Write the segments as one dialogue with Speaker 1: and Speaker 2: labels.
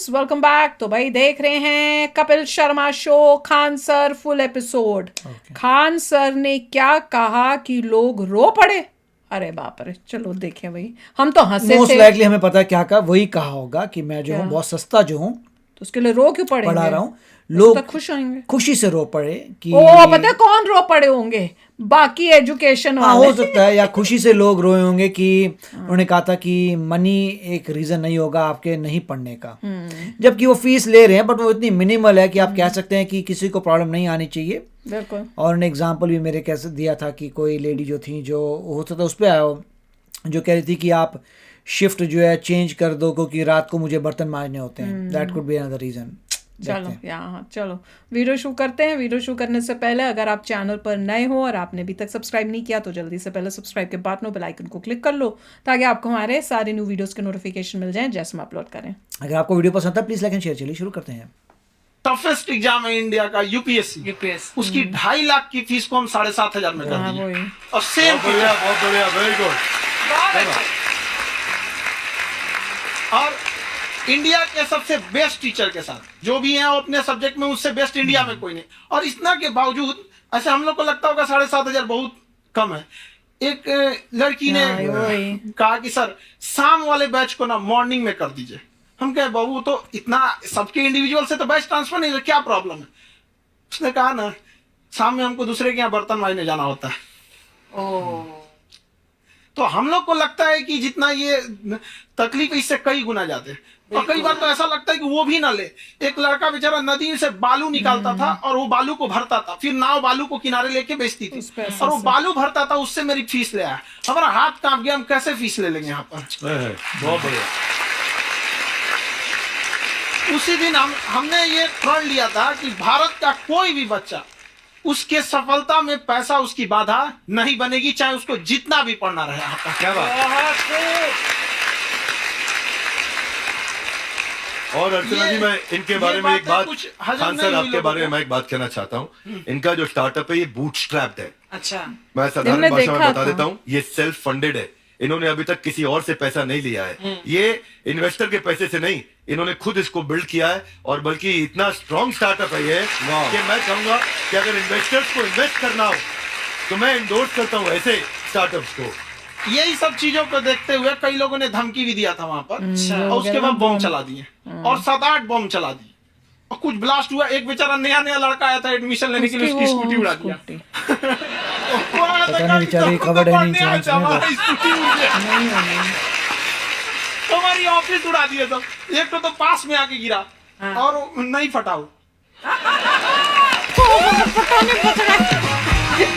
Speaker 1: Friends, welcome back. तो भाई देख रहे हैं Kapil Sharma show Khan sir full episode. Khan sir ने क्या कहा कि लोग रो पड़े। अरे बाप रे, चलो देखें भाई। हम तो हंसे
Speaker 2: मोस्ट
Speaker 1: थे।
Speaker 2: लाइकली हमें पता है क्या कहा, वही कहा होगा कि मैं जो
Speaker 1: क्या?
Speaker 2: हूँ बहुत सस्ता जो हूँ
Speaker 1: तो उसके लिए रो क्यों पड़ेंगे?
Speaker 2: पढ़ा रहा हूँ।
Speaker 1: ऐसे
Speaker 2: लोग
Speaker 1: तो खुश होंगे।
Speaker 2: खुशी से रो पड़े कि
Speaker 1: ओ पता है कौन रो पड़े होंगे? बाकी एजुकेशन
Speaker 2: हाँ
Speaker 1: वाले।
Speaker 2: हो सकता है, या खुशी से लोग रोए होंगे कि उन्होंने कहा था कि मनी एक रीज़न नहीं होगा आपके नहीं पढ़ने का, जबकि वो फीस ले रहे हैं बट वो इतनी मिनिमल है कि आप कह सकते हैं कि किसी को प्रॉब्लम नहीं आनी चाहिए।
Speaker 1: बिल्कुल।
Speaker 2: और उन्होंने एग्जाम्पल भी मेरे कैसे दिया था कि कोई लेडी जो थी, जो हो सकता है उस पर आया, जो कह रही थी कि आप शिफ्ट जो है चेंज कर दो क्योंकि रात को मुझे बर्तन मांजने होते हैं। That could be another reason.
Speaker 1: चलो यहाँ चलो वीडियो शुरू करते हैं। वीडियो शुरू करने से पहले अगर आप चैनल पर नए हो और आपने अभी तक सब्सक्राइब नहीं किया तो जल्दी से पहले सब्सक्राइब के बाद नो बेल आइकन को क्लिक कर लो ताकि आपको हमारे सारे न्यू वीडियोस के नोटिफिकेशन मिल जाएं जैसे हम अपलोड करें।
Speaker 2: अगर आपको वीडियो पसंद है प्लीज़ लाइक एंड शेयर। चलिए शुरू करते हैं।
Speaker 3: टफेस्ट एग्जाम है इंडिया का, यूपीएससी। उसकी 2.5 लाख की फीस को हम 7,500 में कर दिए।
Speaker 1: वही।
Speaker 3: और सेम
Speaker 4: बहुत बढ़िया, वेरी गुड।
Speaker 3: और इंडिया के सबसे बेस्ट टीचर के साथ जो भी हैं वो अपने सब्जेक्ट में उससे बेस्ट इंडिया में कोई नहीं। और इतना के बावजूद ऐसे हम लोग को लगता होगा 7,500 बहुत कम है। एक लड़की ने कहा कि सर शाम वाले बैच को ना मॉर्निंग में कर दीजिए। हम कहे बाबू तो इतना सबके इंडिविजुअल से तो बैच ट्रांसफर नहीं, क्या प्रॉब्लम है? उसने कहा ना शाम में हमको दूसरे के यहाँ बर्तन मांजने जाना होता है। तो हम लोग को लगता है कि जितना ये तकलीफ इससे कई गुना ज्यादा है। और कई बार तो ऐसा लगता है कि वो भी ना ले। एक लड़का बेचारा नदी से बालू निकालता था और वो बालू को भरता था, फिर नाव बालू को किनारे लेके बेचती थी और वो बालू भरता था, उससे मेरी फीस ले आया। हमारा हाथ कांप गया, हम कैसे फीस ले लेंगे यहाँ पर।
Speaker 4: बहुत बढ़िया।
Speaker 3: उसी दिन हमने ये प्रण लिया था कि भारत का कोई भी बच्चा उसके सफलता में पैसा उसकी बाधा नहीं बनेगी, चाहे उसको जितना भी पढ़ना रहे। आपका
Speaker 4: क्या बात। और अर्चना जी, मैं इनके बारे में एक बात, खान सर आपके बारे में मैं एक बात कहना चाहता हूँ। इनका जो स्टार्टअप है ये बूटस्ट्रैप्ड है।
Speaker 3: अच्छा,
Speaker 4: मैं साधारण भाषा में बता देता हूँ, ये सेल्फ फंडेड है। इन्होंने अभी तक किसी और से पैसा नहीं लिया है। ये इन्वेस्टर के पैसे से नहीं, इन्होंने खुद इसको बिल्ड किया है। और बल्कि इतना स्ट्रॉन्ग स्टार्टअप है ये कि मैं कहूंगा कि अगर इन्वेस्टर्स को इन्वेस्ट करना हो तो मैं इंडोर्स करता हूँ ऐसे स्टार्टअप्स को।
Speaker 3: यही सब चीजों को देखते हुए कई लोगों ने धमकी भी दिया था वहां पर। और उसके बाद बम चला दिए और 7-8 बम चला दिए और कुछ ब्लास्ट हुआ। एक बेचारा नया लड़का आया था एडमिशन लेने के लिए, उसकी स्कूटी उड़ा दिया। हमारी ऑफिस उड़ा दिए सब। एक तो पास में आके गिरा और नहीं फटा हो।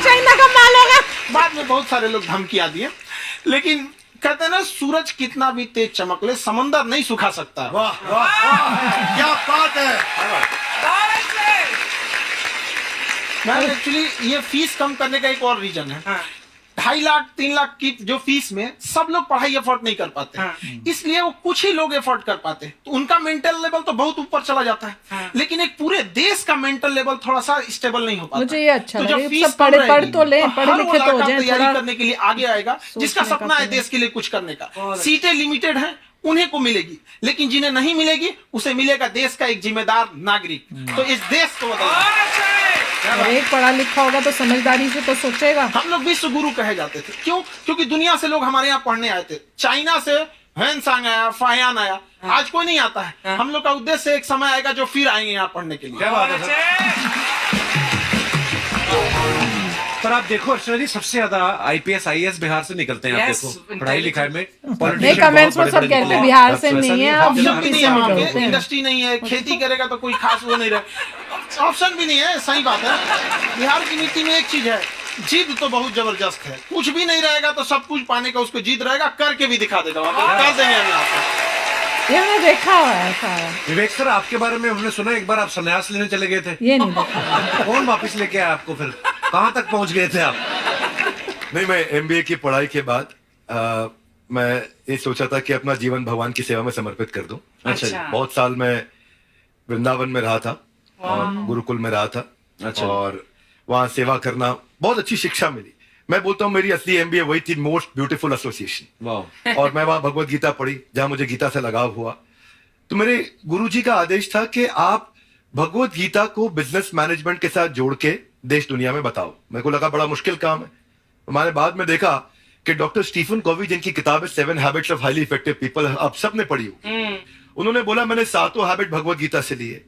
Speaker 1: चाइना का माल होगा।
Speaker 3: बाद में बहुत सारे लोग धमकियां दिए, लेकिन कहते हैं ना सूरज कितना भी तेज चमक ले समंदर नहीं सुखा सकता।
Speaker 4: वाह वाह वाह, क्या बात है।
Speaker 3: मैं एक्चुअली ये फीस कम करने का एक और रीजन है। 2.5 लाख 3 लाख की जो फीस में सब लोग पढ़ाई एफोर्ड नहीं कर पाते। इसलिए वो कुछ ही लोग एफोर्ड कर पाते, तो उनका मेंटल लेवल तो बहुत ऊपर चला जाता है। लेकिन एक पूरे देश का मेंटल लेवल थोड़ा सा स्टेबल नहीं हो पाता।
Speaker 1: मुझे ये अच्छा
Speaker 3: तो
Speaker 1: लगा,
Speaker 3: जब फीस
Speaker 1: सब पढ़े तो ले, पढ़े
Speaker 3: हर
Speaker 1: लिखे तो हो जाए,
Speaker 3: तैयारी करने के लिए आगे आएगा। जिसका सपना है देश के लिए कुछ करने का, सीटें लिमिटेड है उन्हें को मिलेगी, लेकिन जिन्हें नहीं मिलेगी उसे मिलेगा देश का एक जिम्मेदार नागरिक। तो इस देश को
Speaker 1: एक पढ़ा लिखा होगा तो समझदारी से तो सोचेगा।
Speaker 3: हम लोग विश्व गुरु कहे जाते थे। क्यों? क्योंकि दुनिया से लोग हमारे यहाँ पढ़ने आए थे। चाइना से हैंसांग आया, फायान आया, आज कोई नहीं आता है। हम लोग का उद्देश्य एक समय आएगा जो फिर आएंगे यहाँ पढ़ने के लिए।
Speaker 5: पर आप देखो अर्चना जी, सबसे ज्यादा आईपीएस आईएएस बिहार से निकलते हैं। आप देखो पढ़ाई लिखाई में
Speaker 1: नहीं, कमेंट्स में सब कहते हैं बिहार से नहीं है।
Speaker 3: ऑप्शन भी नहीं है, वहाँ पे इंडस्ट्री नहीं है, खेती करेगा तो कोई खास वो नहीं रहे। ऑप्शन भी नहीं है, सही बात है। बिहार की नीति में एक चीज है, जिद तो बहुत जबरदस्त है। कुछ भी नहीं रहेगा तो सब कुछ पाने का उसको जिद रहेगा, करके भी दिखा देगा। कर देंगे हम यहाँ पे।
Speaker 1: ये मैंने देखा हुआ है सारा।
Speaker 5: विवेक सर, आपके बारे में हमने सुना एक बार आप संन्यास लेने चले गए थे।
Speaker 1: ये नहीं देखा।
Speaker 5: कौन वापस लेके आया आपको? फिर कहाँ तक पहुंच गए थे आप?
Speaker 4: नहीं, मैं एमबीए की पढ़ाई के बाद मैं ये सोचा था कि अपना जीवन भगवान की सेवा में समर्पित कर दूं।
Speaker 5: अच्छा।
Speaker 4: बहुत साल मैं वृंदावन में रहा था और गुरुकुल में रहा था।
Speaker 5: अच्छा।
Speaker 4: और वहां सेवा करना बहुत अच्छी शिक्षा मिली। मैं बोलता हूँ मेरी असली एमबीए वही थी, मोस्ट ब्यूटीफुल एसोसिएशन।
Speaker 5: वाह।
Speaker 4: और मैं वहां भगवत गीता पढ़ी, जहां मुझे गीता से लगाव हुआ। तो मेरे गुरुजी का आदेश था कि आप भगवत गीता को बिजनेस मैनेजमेंट के साथ जोड़ के देश दुनिया में बताओ। मेरे को लगा बड़ा मुश्किल काम है। मैंने बाद में देखा कि डॉक्टर स्टीफन कोवी, जिनकी किताब है 7 habits of highly effective people, आप सबने पढ़ी हो, उन्होंने बोला मैंने 7 हैबिट भगवत गीता से लिए।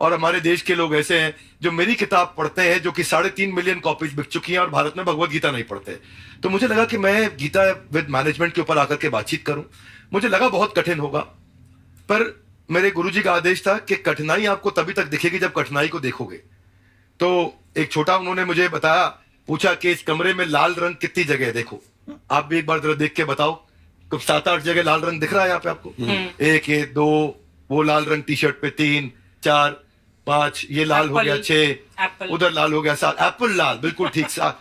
Speaker 4: और हमारे देश के लोग ऐसे हैं जो मेरी किताब पढ़ते हैं, जो कि 3.5 मिलियन कॉपीज बिक चुकी हैं, और भारत में भगवत गीता नहीं पढ़ते। तो मुझे लगा कि मैं गीता विद मैनेजमेंट के ऊपर आकर के बातचीत करूं। मुझे लगा बहुत कठिन होगा, पर मेरे गुरुजी का आदेश था कि कठिनाई आपको तभी तक दिखेगी जब कठिनाई को देखोगे। तो एक छोटा उन्होंने मुझे बताया, पूछा कि इस कमरे में लाल रंग कितनी जगह है, देखो आप भी एक बार जरा देख के बताओ। कुछ 7-8 जगह लाल रंग दिख रहा है यहाँ पे आपको? 1 ये 2, वो लाल रंग टी शर्ट पे 3 4 5, ये लाल हो गया 6, उधर लाल हो गया 7, एप्पल लाल, बिल्कुल ठीक 7।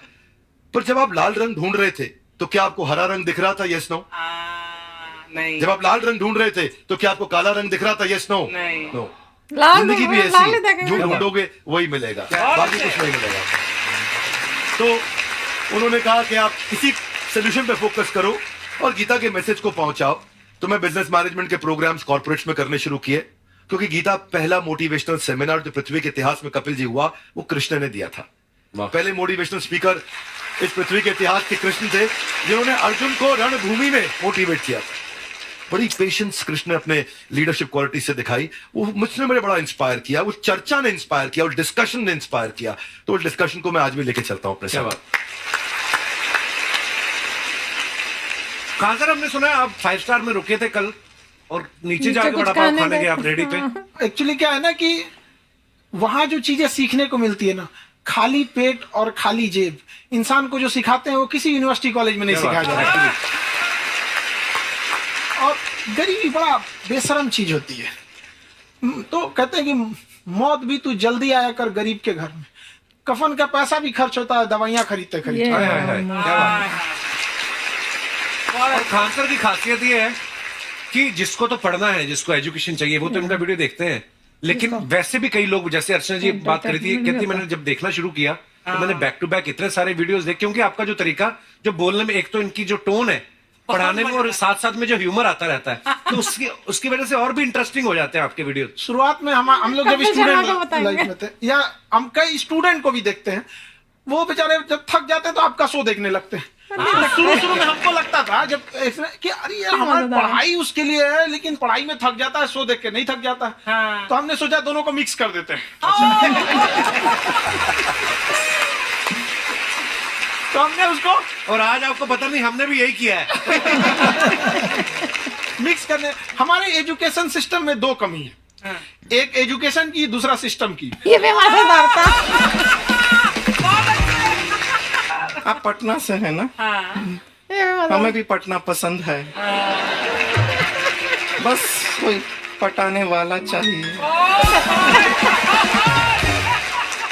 Speaker 4: पर जब आप लाल रंग ढूंढ रहे थे तो क्या आपको हरा रंग दिख रहा था? Yes no?
Speaker 6: नहीं।
Speaker 4: जब आप लाल रंग ढूंढ रहे थे तो क्या आपको काला रंग दिख रहा था? Yes no?
Speaker 6: नहीं।
Speaker 4: नो।
Speaker 1: लाल
Speaker 4: जिंदगी भी
Speaker 1: लाल ही
Speaker 4: ऐसी,
Speaker 1: देखेंगे।
Speaker 4: जो ढूंढोगे वही मिलेगा, बाकी कुछ नहीं मिलेगा। तो उन्होंने कहा कि आप इसी सोल्यूशन पे फोकस करो और गीता के मैसेज को पहुंचाओ। तो मैं बिजनेस मैनेजमेंट के प्रोग्राम्स कॉर्पोरेट्स में करने शुरू किए, क्योंकि गीता पहला मोटिवेशनल सेमिनार जो पृथ्वी के इतिहास में कपिल जी हुआ, वो कृष्ण ने दिया था। पहले मोटिवेशनल स्पीकर इस पृथ्वी के इतिहास के कृष्ण थे, जिन्होंने अर्जुन को रणभूमि में मोटिवेट किया था। बड़ी पेशेंस कृष्ण ने अपने लीडरशिप क्वालिटी से दिखाई। वो मुझसे मेरे बड़ा इंस्पायर किया, वो चर्चा ने इंस्पायर किया, वो डिस्कशन ने इंस्पायर किया। तो उस डिस्कशन को मैं आज भी लेके चलता हूं अपने साथ।
Speaker 5: कहां सर, हमने सुना है आप 5 स्टार में रुके थे कल और नीचे
Speaker 1: नीचे
Speaker 5: जाके
Speaker 1: कुछ
Speaker 5: बड़ा पाव
Speaker 1: खाने
Speaker 5: खाने
Speaker 1: गए
Speaker 5: गए आप रेडी पे।
Speaker 3: एक्चुअली क्या है ना कि वहां जो चीजें सीखने को मिलती है ना, खाली पेट और खाली जेब इंसान को जो सिखाते हैं वो किसी यूनिवर्सिटी कॉलेज में नहीं सिखाया जाता है। और गरीबी बड़ा बेशरम चीज होती है। तो कहते हैं कि मौत भी तू जल्दी आया कर गरीब के घर में। कफन का पैसा भी खर्च होता है, दवाइयां खरीदते खरीदते।
Speaker 1: ये
Speaker 5: हाय हाय हाय, क्या बात है। और खान सर की खासियत ये है कि जिसको तो पढ़ना है, जिसको एजुकेशन चाहिए, वो तो इनका वीडियो देखते हैं। लेकिन वैसे भी कई लोग, जैसे अर्चना जी बात करी थी, कहती मैंने जब देखना शुरू किया तो मैंने बैक टू बैक इतने सारे वीडियोस देखे, क्योंकि आपका जो तरीका जो बोलने में, एक तो इनकी जो टोन है पढ़ाने में, और साथ साथ में जो ह्यूमर आता रहता है, तो उसकी वजह से और भी इंटरेस्टिंग हो जाते हैं आपके वीडियो।
Speaker 3: शुरुआत में हम लोग जब स्टूडेंट लाइफ में थे, या हम कई स्टूडेंट को भी देखते हैं, वो बेचारे जब थक जाते हैं तो आपका शो देखने लगते हैं। शुरू में हमको लगता था जब कि अरे यार हमारी पढ़ाई उसके लिए है, लेकिन पढ़ाई में थक जाता है, शो देख के नहीं थक जाता। तो हमने सोचा दोनों को मिक्स कर देते हैं। तो हमने उसको,
Speaker 5: और आज आपको पता नहीं, हमने भी यही किया है।
Speaker 3: मिक्स करने। हमारे एजुकेशन सिस्टम में 2 कमी है, एक एजुकेशन की, दूसरा सिस्टम की।
Speaker 1: ये भी मजेदार था।
Speaker 6: आप पटना से है ना?
Speaker 1: ये भी मजेदार।
Speaker 6: हमें भी पटना पसंद है। बस कोई पटाने वाला चाहिए।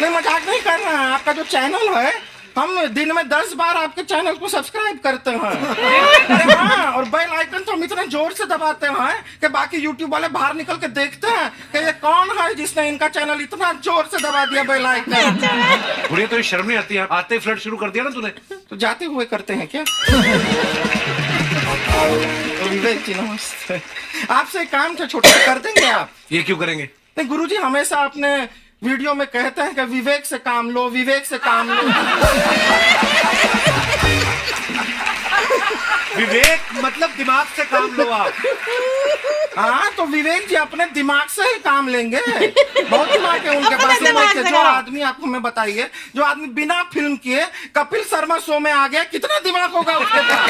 Speaker 6: नहीं, मजाक नहीं कर रहा है। आपका जो चैनल है, हम दिन में 10 बार आपके चैनल को सब्सक्राइब करते हैं। अरे हाँ, और बेल आइकन तो हम इतने जोर से दबाते हैं कि बाकी यूट्यूब वाले बाहर निकल के देखते हैं कि ये कौन है जिसने इनका चैनल इतना जोर से दबा दिया बेल आइकन।
Speaker 5: बुढ़िया, तो ये शर्म नहीं आती है? आते ही फ्लर्ट शुरू कर दिया ना तूने।
Speaker 6: तो जाते हुए करते हैं क्या? विवेक जी नमस्ते। आपसे एक काम था छोटा, कर देंगे आप?
Speaker 5: ये क्यों करेंगे?
Speaker 6: नहीं, गुरुजी हमेशा अपने वीडियो में कहते हैं कि विवेक से काम लो, विवेक से काम लो।
Speaker 5: विवेक मतलब दिमाग से काम लो आप।
Speaker 6: हाँ, तो विवेक जी अपने दिमाग से ही काम लेंगे। बहुत दिमाग है उनके पास। देखिए, जो आदमी, आपको मैं बताइए, जो आदमी बिना फिल्म किए कपिल शर्मा शो में आ गया, कितना दिमाग होगा उसके पास।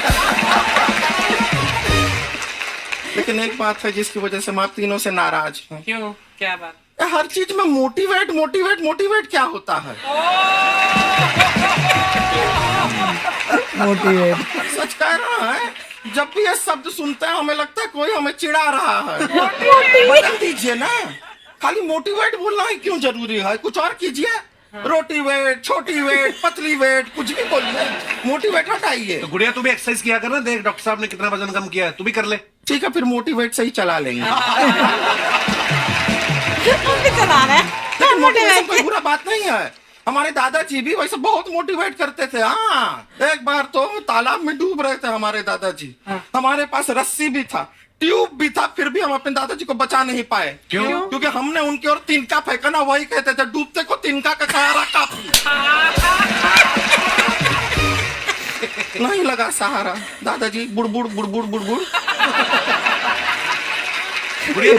Speaker 6: लेकिन एक बात है जिसकी वजह से हम आप तीनों से नाराज हैं।
Speaker 7: क्यों? क्या बात?
Speaker 6: हर चीज में मोटिवेट मोटिवेट मोटिवेट क्या होता है?
Speaker 2: मोटिवेट।
Speaker 6: सच कह रहा है, जब भी ये शब्द सुनते हैं हमें लगता है कोई हमें चिढ़ा रहा है। बदल दीजिए ना, खाली मोटिवेट बोलना ही क्यों जरूरी है? कुछ और कीजिए। रोटी वेट, छोटी वेट, पतली वेट, कुछ भी बोलिए, मोटिवेट हटाइए।
Speaker 5: तो गुड़िया, तू भी एक्सरसाइज किया कर ना। देख डॉक्टर साहब ने कितना वजन कम किया है, तू भी कर ले।
Speaker 6: ठीक है, फिर मोटिवेट से ही चला लेंगे।
Speaker 1: चला रहे हैं।
Speaker 6: लेकिन मोटिवेशन कोई बुरा बात नहीं है। हमारे दादाजी भी वैसे बहुत मोटिवेट करते थे। हाँ, एक बार तो तालाब में डूब रहे थे हमारे दादाजी, हमारे पास रस्सी भी था, ट्यूब भी था, फिर भी हम अपने दादाजी को बचा नहीं पाए।
Speaker 5: क्यों?
Speaker 6: क्योंकि हमने उनकी ओर तिनका फेंका ना, वही कहते थे डूबते को तिनका का सहारा काफी। नहीं लगा सहारा, दादाजी बुड़बुड़ बुड़बुड़ बुड़बुड़।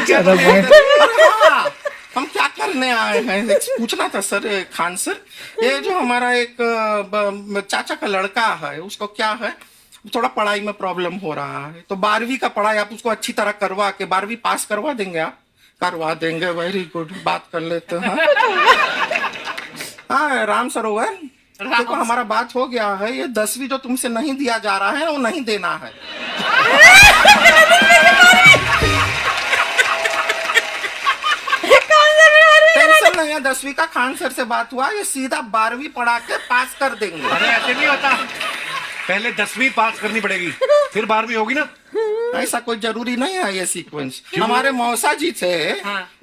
Speaker 2: चलो भाई।
Speaker 6: अरे हाँ, हम क्या करने आए हैं पूछना था सर खान सर। ये जो हमारा एक चाचा का लड़का है, उसको क्या है, थोड़ा पढ़ाई में प्रॉब्लम हो रहा है, तो 12वीं का पढ़ाई आप उसको अच्छी तरह करवा के 12वीं पास करवा देंगे आप? करवा देंगे, वेरी गुड, बात कर लेते हैं। हाँ राम सरोवर, देखो हमारा बात हो गया है, ये 10वीं जो तुमसे नहीं दिया जा रहा है वो नहीं देना है। टेंशन नहीं है, 10वीं का खान सर से बात हुआ, ये सीधा 12वीं पढ़ा के पास कर देंगे।
Speaker 5: अरे ऐसे नहीं होता, पहले 10वीं पास करनी पड़ेगी, फिर 12वीं होगी ना।
Speaker 6: ऐसा कोई जरूरी नहीं है ये सीक्वेंस। हमारे मौसा जी थे,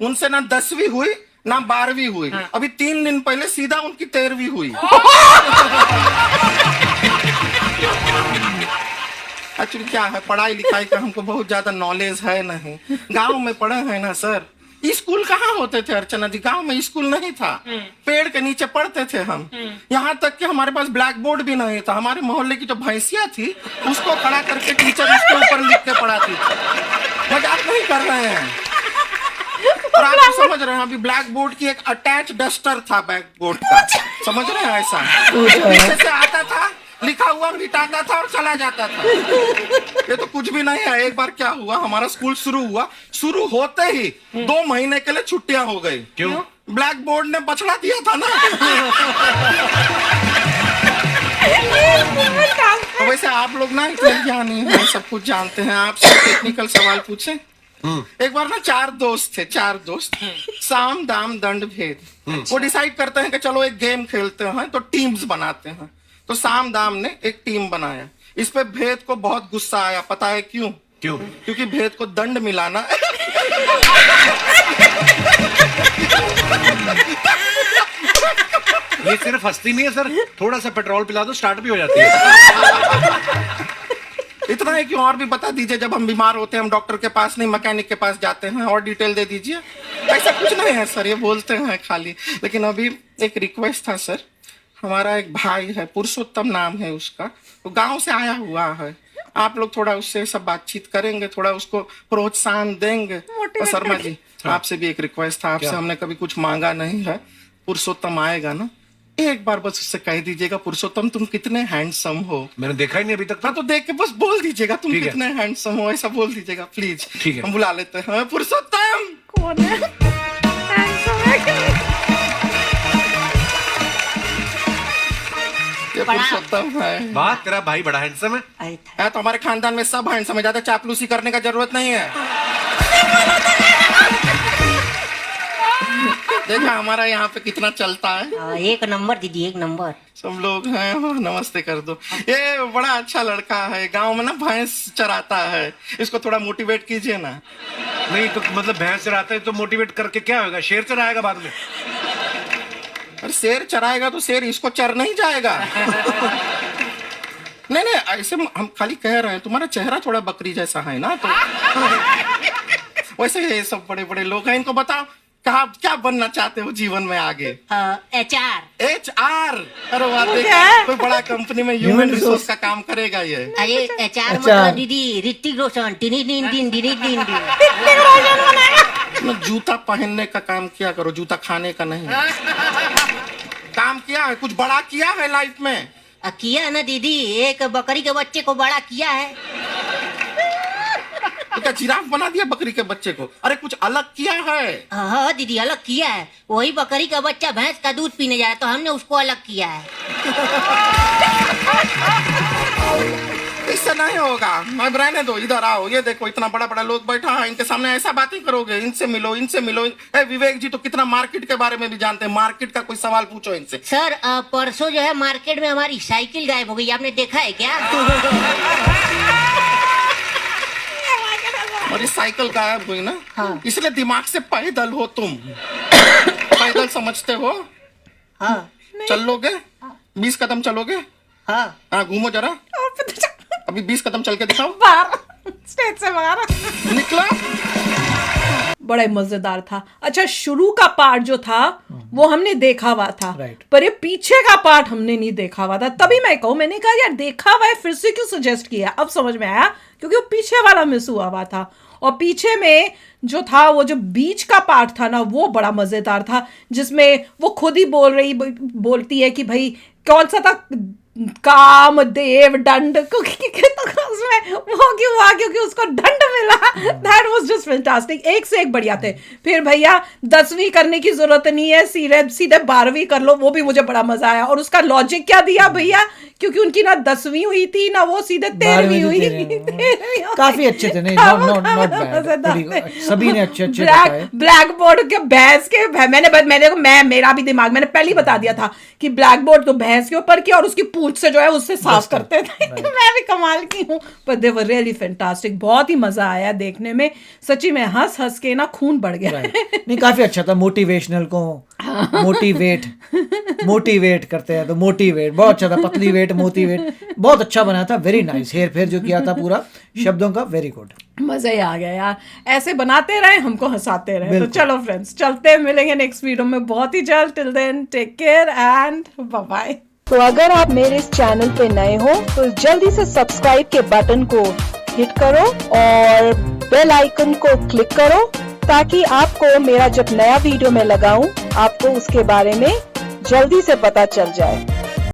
Speaker 6: उनसे ना 10वीं हुई ना 12वीं हुई, अभी 3 दिन पहले सीधा उनकी 13वीं हुई। एक्चुअली क्या है, पढ़ाई लिखाई का हमको बहुत ज्यादा नॉलेज है नहीं, गांव में पढ़े हैं ना सर। स्कूल कहाँ होते थे अर्चना जी, गांव में स्कूल नहीं था, पेड़ के नीचे पढ़ते थे हम। यहाँ तक कि हमारे पास ब्लैक बोर्ड भी नहीं था, हमारे मोहल्ले की जो भैंसिया थी उसको खड़ा करके टीचर उसके ऊपर लिख के पढ़ाती थी। मजाक नहीं कर रहे हैं, और आप तो समझ रहे हैं, अभी ब्लैक बोर्ड की एक अटैच डस्टर था ब्लैक बोर्ड का, समझ रहे हैं, ऐसा पीछे से आता था, लिखा हुआ मिटाता था और चला जाता था। ये तो कुछ भी नहीं है। एक बार क्या हुआ, हमारा स्कूल शुरू हुआ, शुरू होते ही 2 महीने के लिए छुट्टियां हो गई।
Speaker 5: क्यों?
Speaker 6: ब्लैक बोर्ड ने बछड़ा दिया था ना। तो वैसे आप लोग ना इतने ज्ञानी हैं, सब कुछ जानते हैं, आप सब टेक्निकल सवाल पूछे। एक बार ना 4 दोस्त थे, 4 दोस्त, साम दाम दंड भेद। वो डिसाइड करते हैं कि चलो एक गेम खेलते हैं, तो टीम्स बनाते हैं। तो साम दाम ने एक टीम बनाया, इस पे भेद को बहुत गुस्सा आया, पता है क्यों?
Speaker 5: क्यों?
Speaker 6: क्योंकि भेद को दंड मिलाना।
Speaker 5: ये सिर्फ हंसती नहीं है सर, थोड़ा सा पेट्रोल पिला दो स्टार्ट भी हो जाती है।
Speaker 6: इतना है कि और भी बता दीजिए, जब हम बीमार होते हैं हम डॉक्टर के पास नहीं मैकेनिक के पास जाते हैं, और डिटेल दे दीजिए। ऐसा कुछ नहीं है सर, ये बोलते हैं खाली। लेकिन अभी एक रिक्वेस्ट था सर, हमारा एक भाई है, पुरुषोत्तम नाम है उसका, वो गांव से आया हुआ है, आप लोग थोड़ा उससे सब बातचीत करेंगे, थोड़ा उसको प्रोत्साहन देंगे। और शर्मा जी आपसे भी एक रिक्वेस्ट था, आपसे हमने कभी कुछ मांगा नहीं है, पुरुषोत्तम आएगा ना, एक बार बस उससे कह दीजिएगा, पुरुषोत्तम तुम कितने हैंडसम हो।
Speaker 5: मैंने देखा ही नहीं अभी तक।
Speaker 6: तो देख के बस बोल दीजिएगा तुम
Speaker 5: ठीक है।
Speaker 6: कितने हैंडसम हो, ऐसा बोल दीजिएगा प्लीज।
Speaker 5: ठीक है।
Speaker 6: हम बुला लेते हैं पुरुषोत्तम।
Speaker 1: कौन है? हैंडसम है कि नहीं?
Speaker 6: ये पुरुषोत्तम है।
Speaker 5: वाह, तेरा भाई बड़ा हैंडसम है।
Speaker 6: है तो हमारे खानदान में सब हैंडसम है, ज्यादा चापलूसी करने का जरूरत नहीं है। देखा हमारा यहाँ पे कितना चलता है।
Speaker 7: एक नंबर दीदी, एक नंबर।
Speaker 6: सब लोग हैं, नमस्ते कर दो। ये बड़ा अच्छा लड़का है, गांव में ना भैंस चराता है, इसको थोड़ा मोटिवेट कीजिए ना।
Speaker 5: नहीं तो मतलब भैंस चराता है तो मोटिवेट करके क्या होगा, शेर चराएगा बाद में।
Speaker 6: अरे शेर चराएगा तो शेर इसको चर नहीं जाएगा। नहीं नहीं, ऐसे हम खाली कह रहे हैं, तुम्हारा चेहरा थोड़ा बकरी जैसा है ना, तो वैसे ये सब बड़े बड़े लोग हैं, इनको बताओ कहा क्या बनना चाहते हो जीवन में आगे?
Speaker 7: HR।
Speaker 6: HR। अरे वाह, देखो कोई बड़ा कंपनी में ह्यूमन रिसोर्स का काम करेगा ये।
Speaker 7: अरे HR
Speaker 2: अच्छा।
Speaker 7: मतलब दीदी Hrithik Roshan, tiny tin tin tiny tin tin.
Speaker 6: ना जूता पहनने का काम किया करो, जूता खाने का नहीं। काम किया है, कुछ बड़ा किया है लाइफ में?
Speaker 7: किया है ना दीदी, एक बकरी के बच्चे को बड़ा किया है।
Speaker 6: तो क्या जिराफ बना दिया बकरी के बच्चे को? अरे कुछ अलग किया है।
Speaker 7: हाँ दीदी, अलग किया है। वही बकरी का बच्चा भैंस का दूध पीने जाए तो हमने उसको अलग किया है।
Speaker 6: इससे नहीं होगा, मैं रहने दो, इधर आओ। ये देखो इतना बड़ा बड़ा लोग बैठा है, इनके सामने ऐसा बातें करोगे? इनसे मिलो, इनसे मिलो। ए विवेक जी तो कितना मार्केट के बारे में भी जानते हैं, मार्केट का कोई सवाल पूछो इनसे।
Speaker 7: सर परसों जो है मार्केट में हमारी साइकिल गायब हो गई, आपने देखा है क्या?
Speaker 6: और इस साइकिल गायब हुई ना,
Speaker 7: हाँ।
Speaker 6: इसलिए दिमाग से पैदल हो तुम। पैदल समझते हो?
Speaker 7: हाँ।
Speaker 6: चल लोगे? 20 कदम चलोगे? हाँ घूमो जरा, अभी 20 कदम चल के दिखाओ।
Speaker 1: बाहर स्टेज से बाहर
Speaker 6: निकला।
Speaker 1: बड़ा ही मजेदार था। अच्छा, शुरू का पार्ट जो था वो हमने देखा हुआ था,
Speaker 2: Right.
Speaker 1: पर ये पीछे का पार्ट हमने नहीं देखा हुआ था। तभी मैं कहूँ, मैंने कहा यार देखा हुआ है फिर से क्यों सजेस्ट किया, अब समझ में आया क्योंकि वो पीछे वाला मिस हुआ था। और पीछे में जो था, वो जो बीच का पार्ट था ना, वो बड़ा मजेदार था, जिसमें वो खुद ही बोलती है कि भाई कौन सा था, काम देव दंड, उसमें वो क्यों हुआ, क्योंकि उसको दंड मिला। दैट वाज जस्ट फैंटास्टिक, एक से एक बढ़िया थे। फिर भैया 10वीं करने की जरूरत नहीं है, सीधे 12वीं कर लो, वो भी मुझे बड़ा मजा आया। और उसका लॉजिक क्या दिया भैया, क्योंकि उनकी ना 10वीं हुई थी ना वो सीधे 13वीं हुई।
Speaker 2: काफी अच्छे थे, नहीं नॉट बैड, सभी ने अच्छे बताए।
Speaker 1: ब्लैक बोर्ड के भैंस के मैं मेरा भी दिमाग, मैंने पहले ही बता दिया था कि ब्लैक बोर्ड तो भैंस के ऊपर की और उसकी पूंछ से जो है उससे साफ करते थे। मैं भी कमाल की हूँ, पर दे वर रियली फैंटास्टिक। बहुत ही मजा आया देखने में, सच्ची में हंस हंस के ना खून बढ़ गया।
Speaker 2: नहीं काफी अच्छा था, मोटिवेशनल को मोटिवेट करते हैं तो मोटिवेट, बहुत अच्छा था। पतली वेट मोटिवेट, बहुत अच्छा बना था, वेरी नाइस। हेर फेर जो किया था पूरा शब्दों का, वेरी गुड।
Speaker 1: मजा ही आ गया यार, ऐसे बनाते रहे, हमको हंसाते रहे। तो चलो फ्रेंड्स, चलते हैं, मिलेंगे नेक्स्ट वीडियो में बहुत ही जल्द। Till then take care and bye bye.
Speaker 8: तो अगर आप मेरे इस चैनल पे नए हो तो जल्दी से सब्सक्राइब के बटन को हिट करो और बेल आइकन को क्लिक करो, ताकि आपको मेरा जब नया वीडियो मैं लगाऊं आपको उसके बारे में जल्दी से पता चल जाए।